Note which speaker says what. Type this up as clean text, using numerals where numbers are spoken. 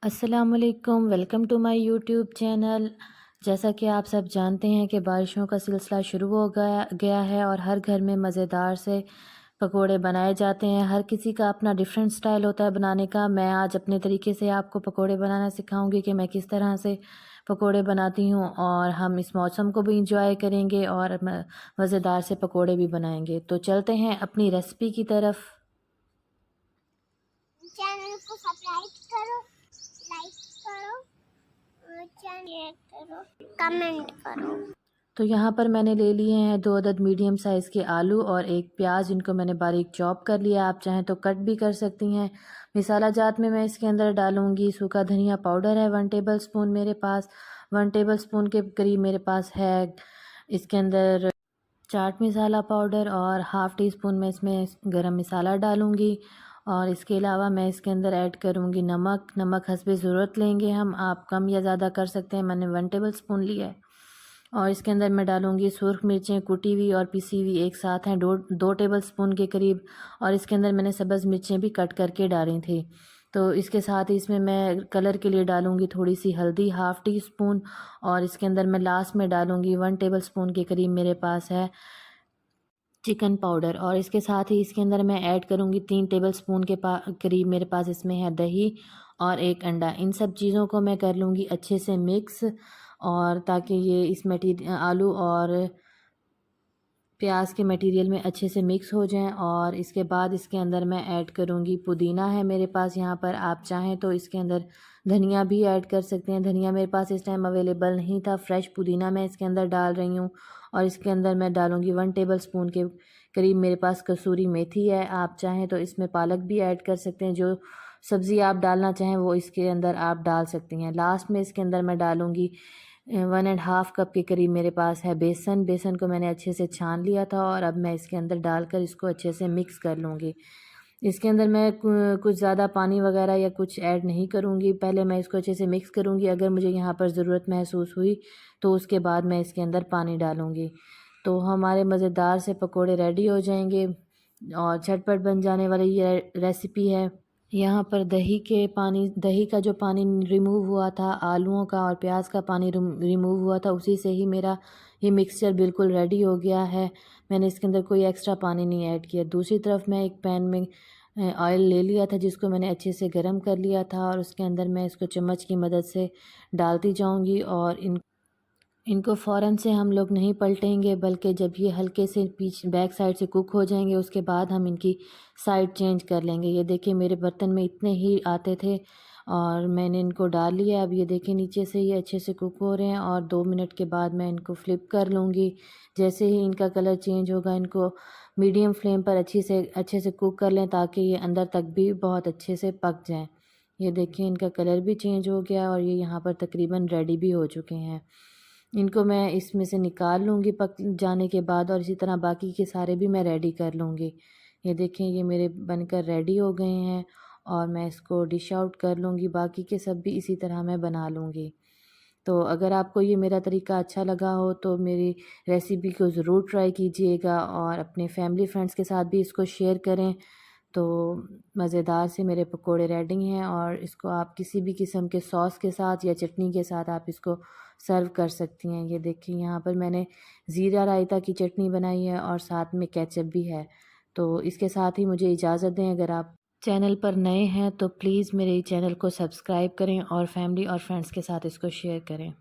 Speaker 1: अस्सलामुअलैकुम, welcome to my YouTube channel. जैसा कि आप सब जानते हैं कि बारिशों का सिलसिला शुरू हो गया है और हर घर में मज़ेदार से पकोड़े बनाए जाते हैं। हर किसी का अपना डिफरेंट स्टाइल होता है बनाने का। मैं आज अपने तरीके से आपको पकोड़े बनाना सिखाऊंगी कि मैं किस तरह से पकोड़े बनाती हूँ, और हम इस मौसम को भी इंजॉय करेंगे और मज़ेदार से पकोड़े भी बनाएंगे। तो चलते हैं अपनी रेसिपी की तरफ।
Speaker 2: चैनल को सब्सक्राइब करो, लाइक करो और शेयर करो, कमेंट करो।
Speaker 1: तो यहाँ पर मैंने ले लिए हैं 2 अदद मीडियम साइज़ के आलू और 1 प्याज, इनको मैंने बारीक चॉप कर लिया। आप चाहें तो कट भी कर सकती हैं। मसाला जात में मैं इसके अंदर डालूँगी सूखा धनिया पाउडर है 1 टेबल स्पून मेरे पास, 1 टेबल स्पून के करीब मेरे पास है इसके अंदर चाट मसाला पाउडर, और हाफ़ टी स्पून मैं इसमें गरम मसाला डालूँगी। और इसके अलावा मैं इसके अंदर ऐड करूँगी नमक हस्बे ज़रूरत लेंगे हम, आप कम या ज़्यादा कर सकते हैं। मैंने 1 टेबल स्पून लिया है। और इसके अंदर मैं डालूँगी सुर्ख मिर्चें कुटी हुई और पिसी हुई एक साथ हैं, 2 टेबल स्पून के करीब। और इसके अंदर मैंने सब्ज़ मिर्चें भी कट करके डाली थी। तो इसके साथ ही इसमें मैं कलर के लिए डालूँगी थोड़ी सी हल्दी, हाफ़ टी स्पून। और इसके अंदर मैं लास्ट में डालूँगी 1 टेबल स्पून के करीब मेरे पास है चिकन पाउडर। और इसके साथ ही इसके अंदर मैं ऐड करूँगी 3 टेबल स्पून के करीब मेरे पास इसमें है दही और 1 अंडा। इन सब चीज़ों को मैं कर लूँगी अच्छे से मिक्स, और ताकि ये इस आलू और प्याज के मटेरियल में अच्छे से मिक्स हो जाएं। और इसके बाद इसके अंदर मैं ऐड करूँगी पुदीना है मेरे पास यहाँ पर, आप चाहें तो इसके अंदर धनिया भी ऐड कर सकते हैं। धनिया मेरे पास इस टाइम अवेलेबल नहीं था, फ्रेश पुदीना मैं इसके अंदर डाल रही हूँ। और इसके अंदर मैं डालूँगी 1 टेबल स्पून के करीब मेरे पास कसूरी मेथी है, आप चाहें तो इसमें पालक भी ऐड कर सकते हैं। जो सब्ज़ी आप डालना चाहें वो इसके अंदर आप डाल सकती हैं। लास्ट में इसके अंदर मैं डालूँगी 1.5 कप के करीब मेरे पास है बेसन को मैंने अच्छे से छान लिया था, और अब मैं इसके अंदर डालकर इसको अच्छे से मिक्स कर लूँगी। इसके अंदर मैं कुछ ज़्यादा पानी वगैरह या कुछ ऐड नहीं करूँगी, पहले मैं इसको अच्छे से मिक्स करूँगी। अगर मुझे यहाँ पर ज़रूरत महसूस हुई तो उसके बाद मैं इसके अंदर पानी डालूँगी। तो हमारे मज़ेदार से पकोड़े रेडी हो जाएंगे और झटपट बन जाने वाली ये रेसिपी है। यहाँ पर दही का जो पानी रिमूव हुआ था, आलूओं का और प्याज का पानी रिमूव हुआ था, उसी से ही मेरा ये मिक्सचर बिल्कुल रेडी हो गया है। मैंने इसके अंदर कोई एक्स्ट्रा पानी नहीं ऐड किया। दूसरी तरफ मैं एक पैन में ऑयल ले लिया था जिसको मैंने अच्छे से गर्म कर लिया था, और उसके अंदर मैं इसको चम्मच की मदद से डालती जाऊँगी। और इनको फ़ौरन से हम लोग नहीं पलटेंगे, बल्कि जब ये हल्के से बैक साइड से कुक हो जाएंगे उसके बाद हम इनकी साइड चेंज कर लेंगे। ये देखिए मेरे बर्तन में इतने ही आते थे और मैंने इनको डाल लिया। अब ये देखिए नीचे से ये अच्छे से कुक हो रहे हैं, और 2 मिनट के बाद मैं इनको फ्लिप कर लूँगी। जैसे ही इनका कलर चेंज होगा, इनको मीडियम फ्लेम पर अच्छे से कुक कर लें ताकि ये अंदर तक भी बहुत अच्छे से पक जाएँ। ये देखिए इनका कलर भी चेंज हो गया और ये यहाँ पर तकरीबन रेडी भी हो चुके हैं। इनको मैं इसमें से निकाल लूँगी पक जाने के बाद, और इसी तरह बाकी के सारे भी मैं रेडी कर लूँगी। ये देखें ये मेरे बनकर रेडी हो गए हैं, और मैं इसको डिश आउट कर लूँगी। बाकी के सब भी इसी तरह मैं बना लूँगी। तो अगर आपको ये मेरा तरीका अच्छा लगा हो तो मेरी रेसिपी को ज़रूर ट्राई कीजिएगा, और अपने फैमिली फ्रेंड्स के साथ भी इसको शेयर करें। तो मज़ेदार से मेरे पकोड़े रेडी हैं, और इसको आप किसी भी किस्म के सॉस के साथ या चटनी के साथ आप इसको सर्व कर सकती हैं। ये देखिए यहाँ पर मैंने ज़ीरा रायता की चटनी बनाई है और साथ में केचप भी है। तो इसके साथ ही मुझे इजाज़त दें। अगर आप चैनल पर नए हैं तो प्लीज़ मेरे चैनल को सब्सक्राइब करें और फैमिली और फ्रेंड्स के साथ इसको शेयर करें।